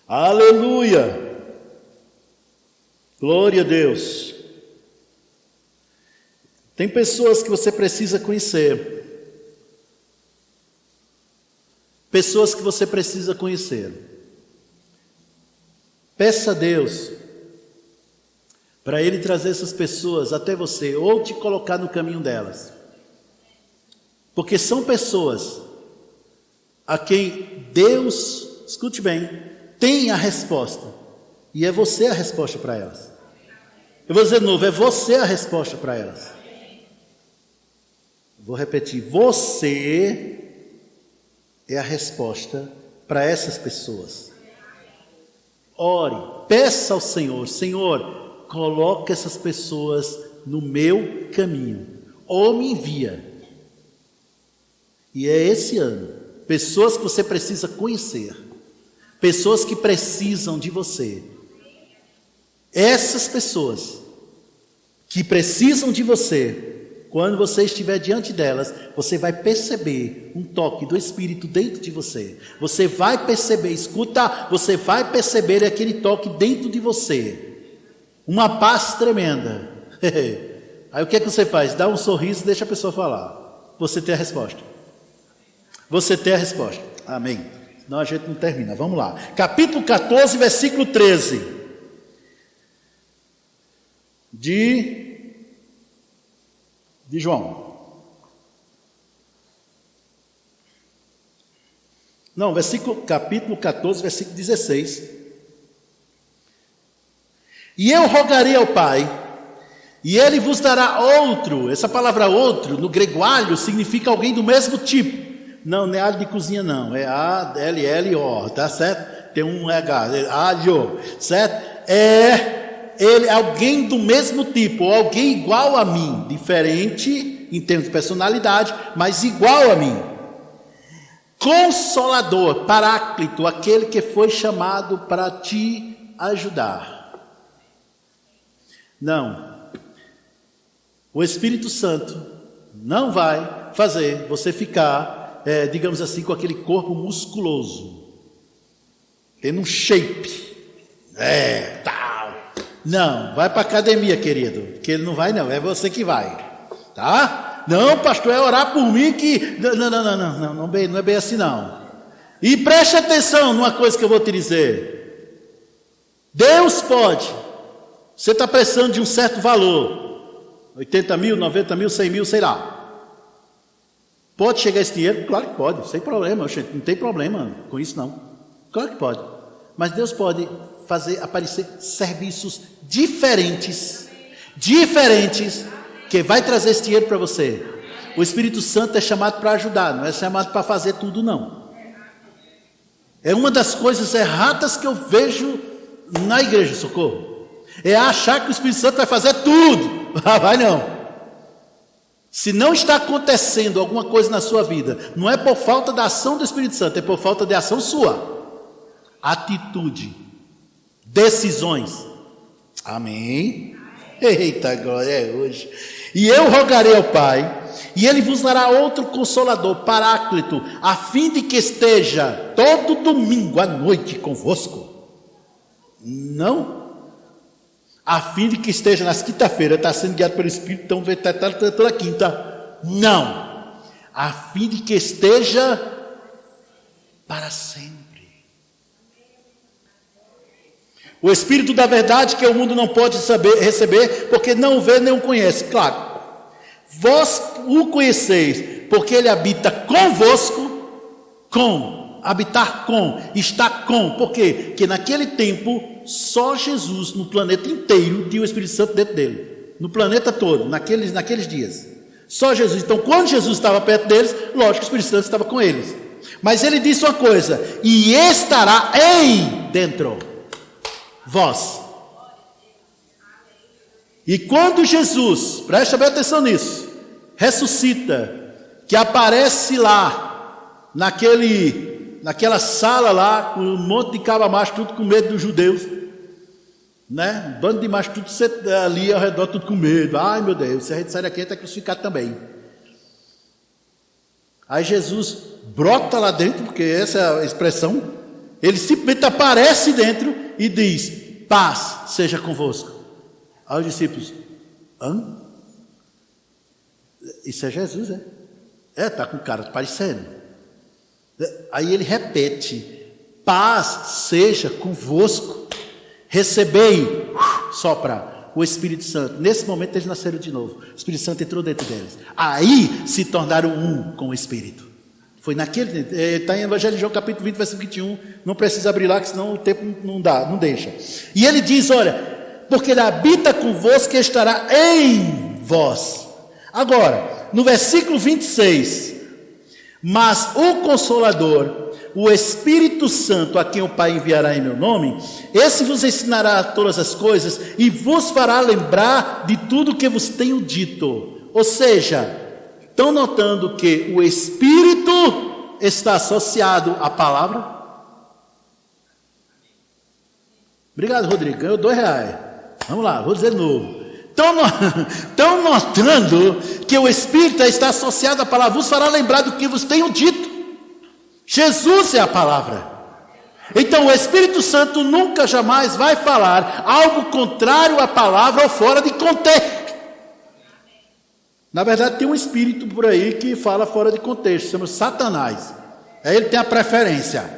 Aleluia! Glória a Deus. Tem pessoas que você precisa conhecer. Pessoas que você precisa conhecer. Peça a Deus para Ele trazer essas pessoas até você, ou te colocar no caminho delas. Porque são pessoas a quem Deus, escute bem, tem a resposta. E é você a resposta para elas. Eu vou dizer de novo, é você a resposta para elas. Vou repetir, você é a resposta para essas pessoas. Ore, peça ao Senhor, Senhor, coloque essas pessoas no meu caminho, ou me envia. E é esse ano, pessoas que você precisa conhecer, pessoas que precisam de você. Essas pessoas que precisam de você, quando você estiver diante delas, você vai perceber um toque do Espírito dentro de você. Você vai perceber, escuta, você vai perceber aquele toque dentro de você. Uma paz tremenda. Aí o que é que você faz? Dá um sorriso e deixa a pessoa falar. Você tem a resposta. Você tem a resposta. Amém. Senão a gente não termina. Vamos lá. Capítulo 14, versículo 13. De João. Não, capítulo 14, versículo 16. E eu rogarei ao Pai, e Ele vos dará outro. Essa palavra outro, no grego alho, significa alguém do mesmo tipo. Não é alho de cozinha não, é A-L-L-O, tá certo? Tem um H, alho, certo? Ele é alguém do mesmo tipo, ou alguém igual a mim, diferente em termos de personalidade, mas igual a mim. Consolador, Paráclito, aquele que foi chamado para te ajudar. Não, o Espírito Santo não vai fazer você ficar, digamos assim, com aquele corpo musculoso, tendo um shape, tal. Não, vai para a academia, querido, que ele não vai não, é você que vai, tá? Não, pastor, é orar por mim que... Não é bem assim não. E preste atenção numa coisa que eu vou te dizer. Deus pode, você está precisando de um certo valor, 80 mil, 90 mil, 100 mil, sei lá. Pode chegar esse dinheiro? Claro que pode, sem problema, gente, não tem problema com isso não. Claro que pode. Mas Deus pode fazer aparecer serviços diferentes, que vai trazer esse dinheiro para você. O Espírito Santo é chamado para ajudar, não é chamado para fazer tudo não. É uma das coisas erradas que eu vejo na igreja, socorro. É achar que o Espírito Santo vai fazer tudo. Vai não. Se não está acontecendo alguma coisa na sua vida, não é por falta da ação do Espírito Santo, é por falta de ação sua. Atitude, decisões. Amém. Eita glória, é hoje. E eu rogarei ao Pai, e Ele vos dará outro Consolador, Paráclito, a fim de que esteja todo domingo à noite convosco. Não, a fim de que esteja nas quinta-feiras, está sendo guiado pelo Espírito, então vai estar toda quinta. Não, a fim de que esteja para sempre. O Espírito da verdade que o mundo não pode receber, porque não o vê nem o conhece. Claro, vós o conheceis, porque ele habita convosco, habitar com, estar com. Por quê? Porque naquele tempo, só Jesus no planeta inteiro tinha o Espírito Santo dentro dele. No planeta todo, naqueles dias. Só Jesus. Então, quando Jesus estava perto deles, lógico que o Espírito Santo estava com eles. Mas ele disse uma coisa: e estará dentro vós. E quando Jesus, presta bem atenção nisso, ressuscita, que aparece lá, naquela sala lá, com um monte de cabra macho, tudo com medo dos judeus, né? Um bando de macho, tudo ali ao redor, tudo com medo. Ai meu Deus, se a gente sair daqui, a gente é crucificado também. Aí Jesus brota lá dentro, porque essa é a expressão, ele simplesmente aparece dentro e diz: paz seja convosco. Aí os discípulos: hã? Isso é Jesus, é? Está com cara parecendo. Aí ele repete: paz seja convosco. Recebei, sopra, o Espírito Santo. Nesse momento eles nasceram de novo. O Espírito Santo entrou dentro deles. Aí se tornaram um com o Espírito. Foi naquele, está em Evangelho de João capítulo 20, versículo 21. Não precisa abrir lá, que senão o tempo não deixa. E ele diz: olha, porque ele habita convosco e estará em vós. Agora, no versículo 26, mas o Consolador, o Espírito Santo, a quem o Pai enviará em meu nome, esse vos ensinará todas as coisas e vos fará lembrar de tudo que vos tenho dito. Ou seja, estão notando que o Espírito está associado à palavra? Obrigado, Rodrigo, ganhou R$2. Vamos lá, vou dizer de novo. Estão notando que o Espírito está associado à palavra, vos fará lembrar do que vos tenho dito. Jesus é a palavra. Então o Espírito Santo nunca jamais vai falar algo contrário à palavra ou fora de contexto. Na verdade tem um espírito por aí que fala fora de contexto, chama Satanás. Aí ele tem a preferência.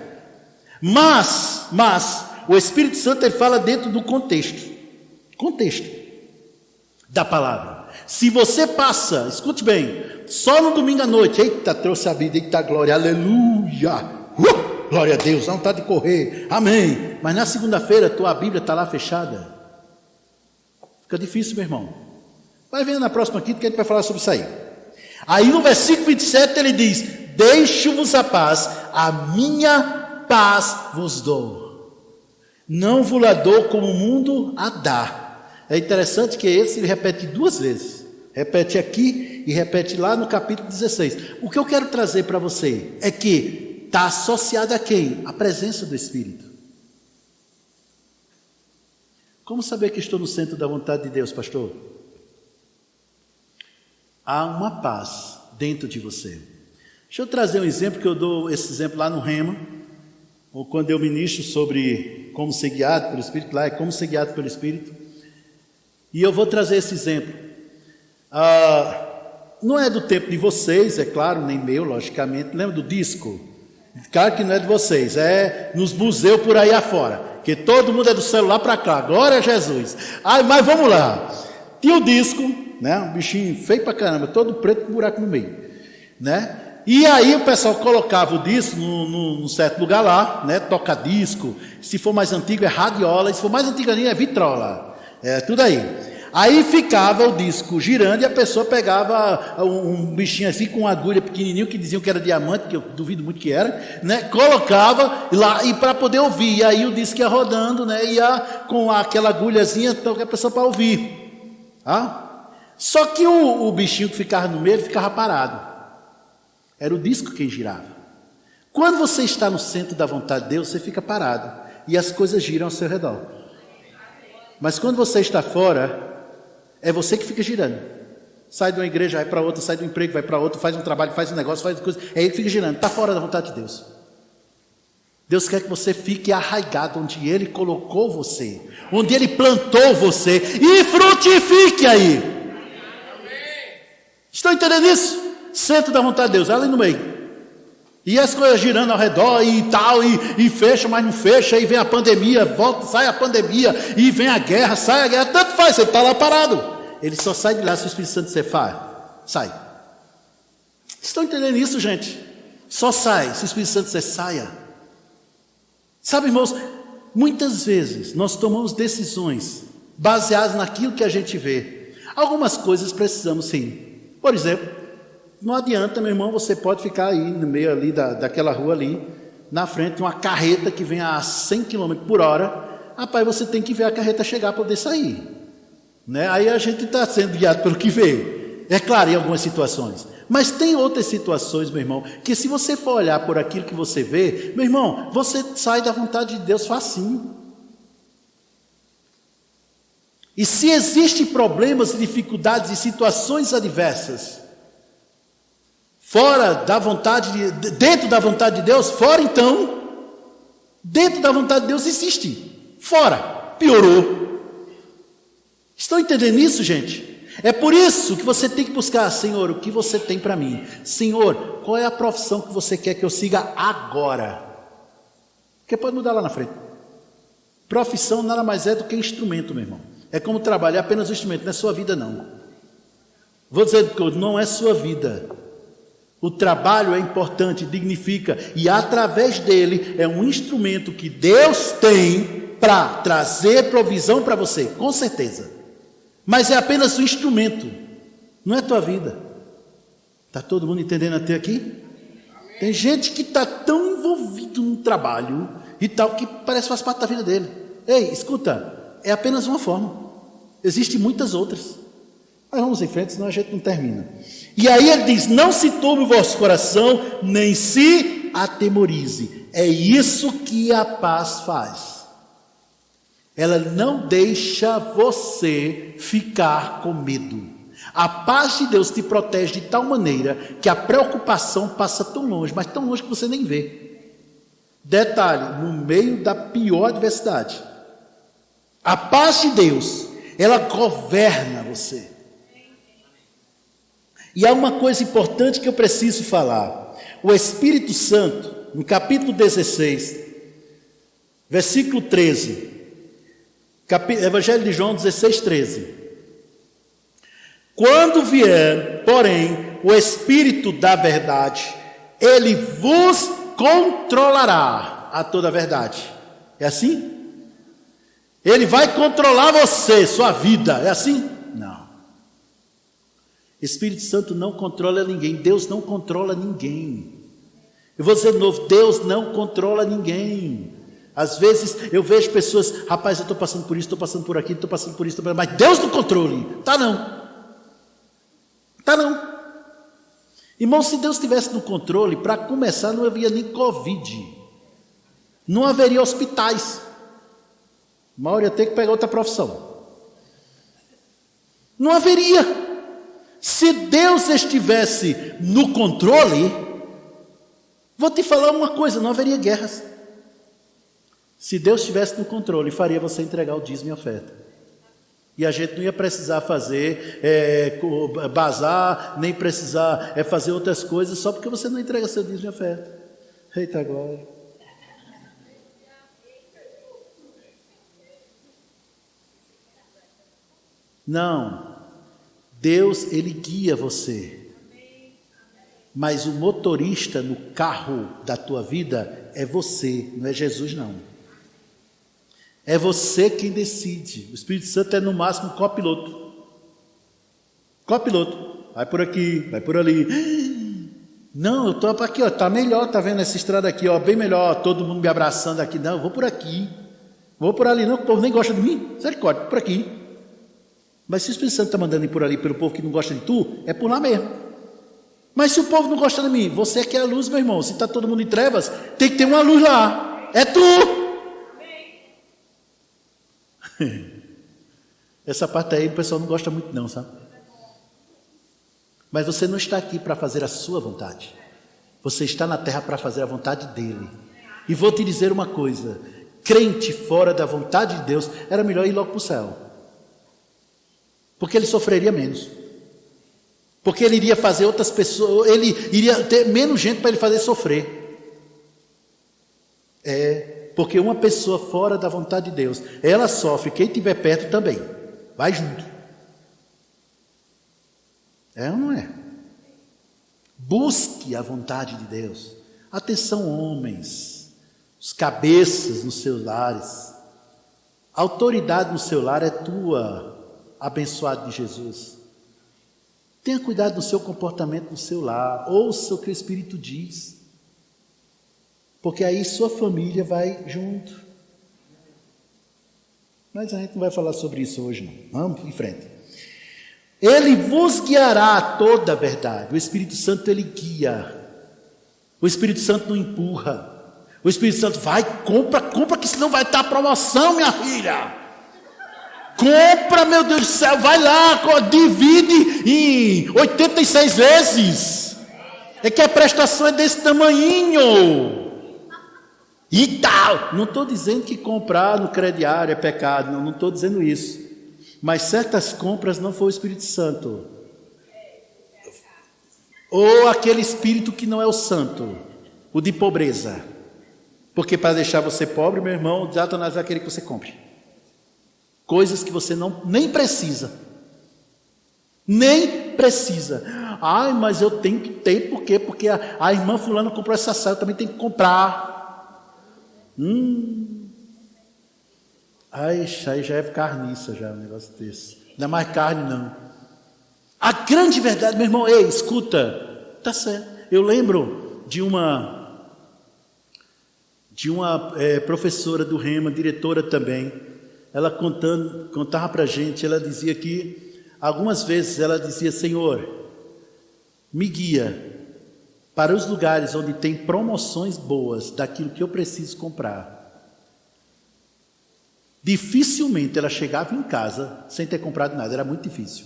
Mas o Espírito Santo ele fala dentro do contexto da palavra. Se você passa, escute bem, só no domingo à noite, eita, trouxe a vida, eita glória, aleluia, glória a Deus, não está de correr, amém. Mas na segunda-feira tua Bíblia está lá fechada, fica difícil, meu irmão. Vai vendo na próxima quinta que a gente vai falar sobre isso aí. Aí no versículo 27 ele diz: deixo-vos a paz, a minha paz vos dou, não vos la dou como o mundo a dá. É interessante que esse ele repete 2 vezes. Repete aqui e repete lá no capítulo 16. O que eu quero trazer para você é que está associado a quem? A presença do Espírito. Como saber que estou no centro da vontade de Deus, pastor? Há uma paz dentro de você. Deixa eu trazer um exemplo, que eu dou esse exemplo lá no Rema, ou quando eu ministro sobre como ser guiado pelo Espírito, lá é como ser guiado pelo Espírito. E eu vou trazer esse exemplo. Não é do tempo de vocês, é claro, nem meu, logicamente. Lembra do disco? Claro que não é de vocês, é nos museus por aí afora, que todo mundo é do celular para cá, glória a Jesus. Mas vamos lá. Tinha o disco, né? Um bichinho feio pra caramba, todo preto com buraco no meio, né? E aí o pessoal colocava o disco num certo lugar lá, né? Toca disco. Se for mais antigo é radiola, se for mais antigo ainda é vitrola. É tudo aí. Aí ficava o disco girando e a pessoa pegava um bichinho assim com uma agulha pequenininho que diziam que era diamante, que eu duvido muito que era, né? Colocava lá e para poder ouvir. E aí o disco ia rodando, né? Ia com aquela agulhazinha, então a pessoa para ouvir. Só que o bichinho que ficava no meio ficava parado. Era o disco quem girava. Quando você está no centro da vontade de Deus, você fica parado e as coisas giram ao seu redor. Mas quando você está fora, é você que fica girando. Sai de uma igreja, vai para outra, sai do emprego, vai para outra, faz um trabalho, faz um negócio, faz coisa. É ele que fica girando, está fora da vontade de Deus. Deus quer que você fique arraigado onde Ele colocou você, onde Ele plantou você, e frutifique aí. Estão entendendo isso? Centro da vontade de Deus, ali no meio. E as coisas girando ao redor e tal, e fecha, mas não fecha, e vem a pandemia, volta, sai a pandemia, e vem a guerra, sai a guerra, tanto faz, você está lá parado. Ele só sai de lá se o Espírito Santo sai. Estão entendendo isso, gente? Só sai se o Espírito Santo saia. Sabe, irmãos, muitas vezes nós tomamos decisões baseadas naquilo que a gente vê. Algumas coisas precisamos sim. Por exemplo, não adianta, meu irmão, você pode ficar aí no meio ali daquela rua ali, na frente de uma carreta que vem a 100 km por hora. Rapaz, você tem que ver a carreta chegar para poder sair, né? Aí a gente está sendo guiado pelo que vê. É claro, em algumas situações. Mas tem outras situações, meu irmão, que se você for olhar por aquilo que você vê, meu irmão, você sai da vontade de Deus facinho. E se existem problemas, dificuldades e situações adversas, fora da vontade, dentro da vontade de Deus, fora então, dentro da vontade de Deus existe, fora, piorou. Estão entendendo isso, gente? É por isso que você tem que buscar, Senhor, o que você tem para mim? Senhor, qual é a profissão que você quer que eu siga agora? Porque pode mudar lá na frente. Profissão nada mais é do que instrumento, meu irmão. É como trabalhar apenas o instrumento, não é sua vida não. Vou dizer que não é sua vida. O trabalho é importante, dignifica, e através dele é um instrumento que Deus tem para trazer provisão para você, com certeza. Mas é apenas um instrumento, não é tua vida. Está todo mundo entendendo até aqui? Tem gente que está tão envolvido no trabalho e tal, que parece que faz parte da vida dele. Ei, escuta, é apenas uma forma. Existem muitas outras. Mas vamos em frente, senão a gente não termina. E aí ele diz, não se turbe o vosso coração, nem se atemorize. É isso que a paz faz. Ela não deixa você ficar com medo. A paz de Deus te protege de tal maneira que a preocupação passa tão longe, mas tão longe que você nem vê. Detalhe, no meio da pior adversidade, a paz de Deus, ela governa você. E há uma coisa importante que eu preciso falar. O Espírito Santo, no capítulo 16, versículo 13, Evangelho de João 16, 13. Quando vier, porém, o Espírito da verdade, ele vos controlará a toda a verdade. É assim? Ele vai controlar você, sua vida. É assim? Não. Espírito Santo não controla ninguém. Deus não controla ninguém. Eu vou dizer de novo, Deus não controla ninguém. Às vezes eu vejo pessoas, rapaz, eu estou passando por isso, estou passando por aquilo, estou passando por isso, mas Deus no controle. Tá não. Tá não. Irmão, se Deus estivesse no controle, para começar não havia nem Covid. Não haveria hospitais. Mauro ia ter que pegar outra profissão. Não haveria. Se Deus estivesse no controle, vou te falar uma coisa, não haveria guerras. Se Deus estivesse no controle, faria você entregar o dízimo e a oferta. E a gente não ia precisar fazer bazar, nem precisar fazer outras coisas, só porque você não entrega seu dízimo e oferta. Eita glória. Não. Deus, ele guia você. Mas o motorista no carro da tua vida é você, não é Jesus não. É você quem decide. O Espírito Santo é no máximo copiloto. Copiloto. Vai por aqui, vai por ali. Não, eu estou aqui, ó, tá melhor, tá vendo essa estrada aqui, ó, bem melhor, todo mundo me abraçando aqui. Não, eu vou por aqui. Vou por ali, não, o povo nem gosta de mim. Misericórdia, por aqui. Mas se o Espírito Santo está mandando ir por ali pelo povo que não gosta de tu, é por lá mesmo. Mas se o povo não gosta de mim, você é que é a luz, meu irmão. Se está todo mundo em trevas, tem que ter uma luz lá. É tu. Essa parte aí o pessoal não gosta muito não, sabe? Mas você não está aqui para fazer a sua vontade. Você está na terra para fazer a vontade dele. E vou te dizer uma coisa: crente fora da vontade de Deus, era melhor ir logo para o céu. Porque ele sofreria menos. Porque ele iria fazer outras pessoas, ele iria ter menos gente para ele fazer sofrer. Porque uma pessoa fora da vontade de Deus, ela sofre, quem estiver perto também, vai junto. É ou não é? Busque a vontade de Deus. Atenção, homens, os cabeças nos seus lares. A autoridade no seu lar é tua, abençoado de Jesus. Tenha cuidado do seu comportamento no seu lar. Ouça o que o Espírito diz. Porque aí sua família vai junto. Mas a gente não vai falar sobre isso hoje não. Vamos em frente. Ele vos guiará a toda a verdade. O Espírito Santo, ele guia. O Espírito Santo não empurra. O Espírito Santo vai, compra, que senão vai estar promoção, minha filha. Compra, meu Deus do céu, vai lá, divide em 86 vezes. É que a prestação é desse tamanhinho. E tal. Não estou dizendo que comprar no crediário é pecado, não estou dizendo isso. Mas certas compras não foi o Espírito Santo. Ou aquele espírito que não é o santo, o de pobreza. Porque para deixar você pobre, meu irmão, o Satanás vai querer que você compre coisas que você nem precisa. Nem precisa. Ai, mas eu tenho que ter, por quê? Porque a irmã fulana comprou essa saia, eu também tenho que comprar. Ai, aí já é carniça, já, um negócio desse. Não é mais carne, não. A grande verdade, meu irmão, ei, escuta, tá certo. Eu lembro de uma professora do Rema, diretora também. Ela contava para a gente, ela dizia que, algumas vezes ela dizia: Senhor, me guia para os lugares onde tem promoções boas daquilo que eu preciso comprar. Dificilmente ela chegava em casa sem ter comprado nada, era muito difícil.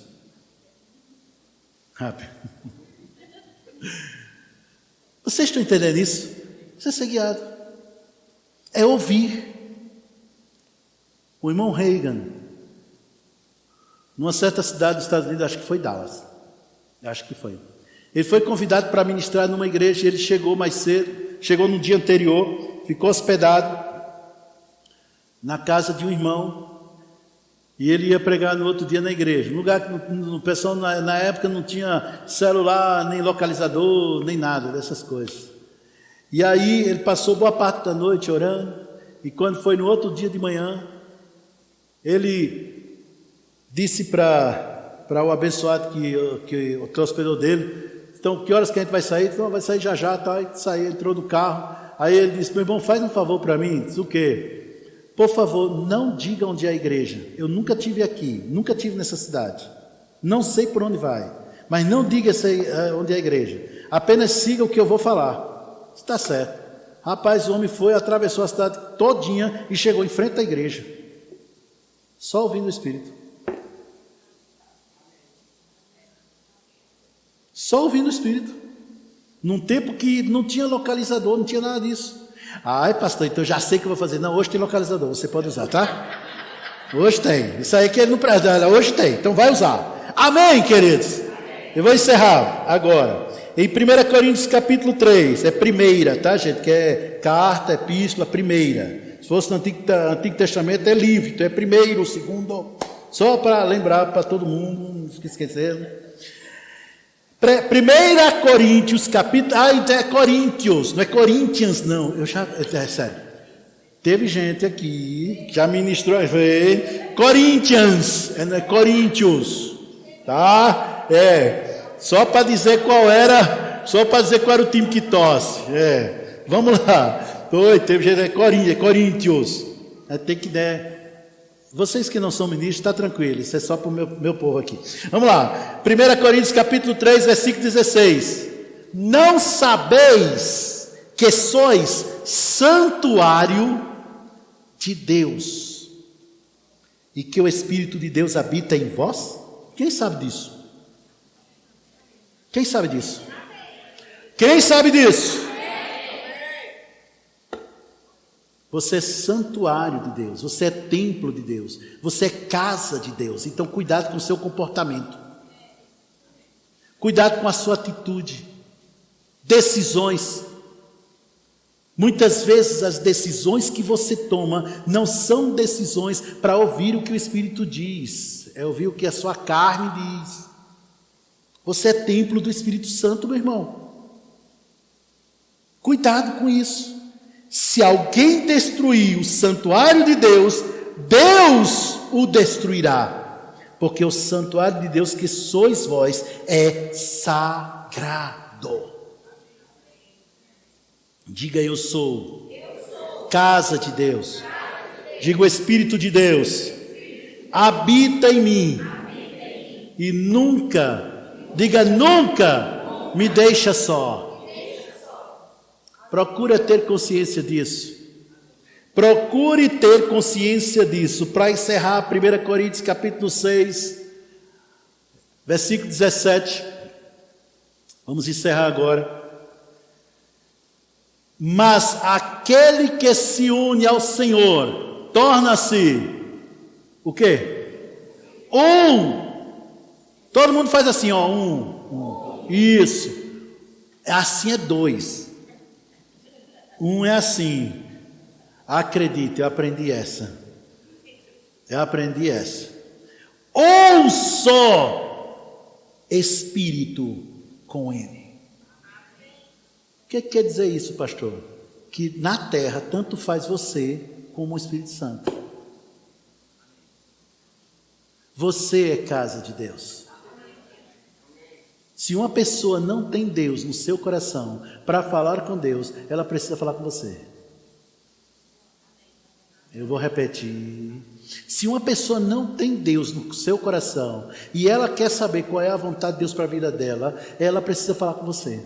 Vocês estão entendendo isso? Você ser guiado é ouvir. O irmão Reagan, numa certa cidade dos Estados Unidos, acho que foi Dallas, acho que foi. Ele foi convidado para ministrar numa igreja. Ele chegou mais cedo, chegou no dia anterior, ficou hospedado na casa de um irmão, e ele ia pregar no outro dia na igreja. Um lugar que o pessoal na época não tinha celular, nem localizador, nem nada dessas coisas. E aí ele passou boa parte da noite orando, e quando foi no outro dia de manhã, ele disse para o abençoado que hospedou dele: então, que horas que a gente vai sair? Então, vai sair já, tá? E saiu, entrou no carro. Aí ele disse: meu irmão, faz um favor para mim. Disse: o quê? Por favor, não diga onde é a igreja. Eu nunca tive aqui, nunca tive nessa cidade. Não sei por onde vai, mas não diga onde é a igreja. Apenas siga o que eu vou falar. Está certo. Rapaz, o homem foi, atravessou a cidade todinha e chegou em frente à igreja. Só ouvindo o Espírito. Só ouvindo o Espírito. Num tempo que não tinha localizador, não tinha nada disso. Ai, pastor, então já sei o que eu vou fazer. Não, hoje tem localizador, você pode usar, tá? Hoje tem. Isso aí que ele não presta, hoje tem, então vai usar. Amém, queridos? Eu vou encerrar agora. Em 1 Coríntios capítulo 3, é primeira, tá, gente? Que é carta, epístola, primeira. Se fosse no Antigo Testamento é livro, então é primeiro, segundo, só para lembrar para todo mundo, não esquecendo. 1 Coríntios, capítulo... então é Coríntios, não é Corinthians, não. É sério. Teve gente aqui que já ministrou, Corinthians, não é Coríntios, tá? Só para dizer qual era o time que tosse. Vamos lá. Teve gente, Coríntios. Tem que der. Vocês que não são ministros, está tranquilo, isso é só para o meu povo aqui. Vamos lá, 1 Coríntios capítulo 3, versículo 16. Não sabeis que sois santuário de Deus e que o Espírito de Deus habita em vós? Quem sabe disso? Quem sabe disso? Quem sabe disso? Você é santuário de Deus, você é templo de Deus, você é casa de Deus. Então cuidado com o seu comportamento. Cuidado com a sua atitude. Decisões. Muitas vezes as decisões que você toma não são decisões para ouvir o que o Espírito diz, é ouvir o que a sua carne diz. Você é templo do Espírito Santo, meu irmão. Cuidado com isso. Se alguém destruir o santuário de Deus, Deus o destruirá. Porque o santuário de Deus que sois vós é sagrado. Diga: eu sou casa de Deus. Diga: o Espírito de Deus habita em mim. E nunca, diga nunca, me deixa só. Procura ter consciência disso. Procure ter consciência disso. Para encerrar, 1 Coríntios capítulo 6, versículo 17. Vamos encerrar agora. Mas aquele que se une ao Senhor torna-se o quê? Todo mundo faz assim, ó, Isso. Assim é dois. É assim. Acredite, eu aprendi essa. Um só Espírito com Ele. O que quer dizer isso, pastor? Que na terra tanto faz você como o Espírito Santo. Você é casa de Deus. Se uma pessoa não tem Deus no seu coração para falar com Deus, ela precisa falar com você. Eu vou repetir. Se uma pessoa não tem Deus no seu coração e ela quer saber qual é a vontade de Deus para a vida dela, ela precisa falar com você.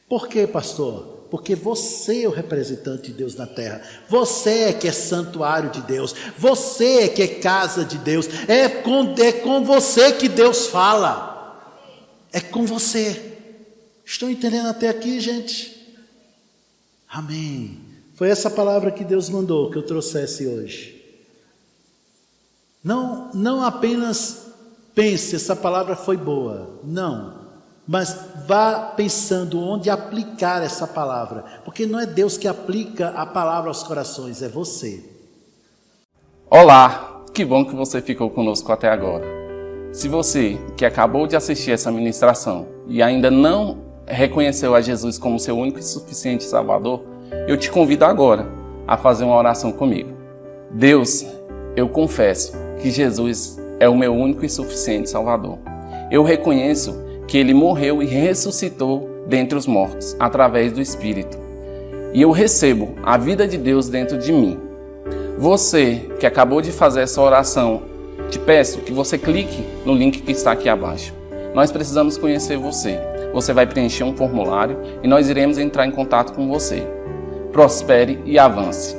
Por quê, pastor? Porque você é o representante de Deus na terra. Você é que é santuário de Deus. Você é que é casa de Deus. É com você que Deus fala. É com você. Estão entendendo até aqui, gente? Amém. Foi essa palavra que Deus mandou que eu trouxesse hoje. Não apenas pense, essa palavra foi boa. Não. Mas vá pensando onde aplicar essa palavra. Porque não é Deus que aplica a palavra aos corações, é você. Olá, que bom que você ficou conosco até agora. Se você que acabou de assistir essa ministração e ainda não reconheceu a Jesus como seu único e suficiente Salvador, eu te convido agora a fazer uma oração comigo. Deus, eu confesso que Jesus é o meu único e suficiente Salvador. Eu reconheço que Ele morreu e ressuscitou dentre os mortos, através do Espírito. E eu recebo a vida de Deus dentro de mim. Você que acabou de fazer essa oração, te peço que você clique no link que está aqui abaixo. Nós precisamos conhecer você. Você vai preencher um formulário e nós iremos entrar em contato com você. Prospere e avance.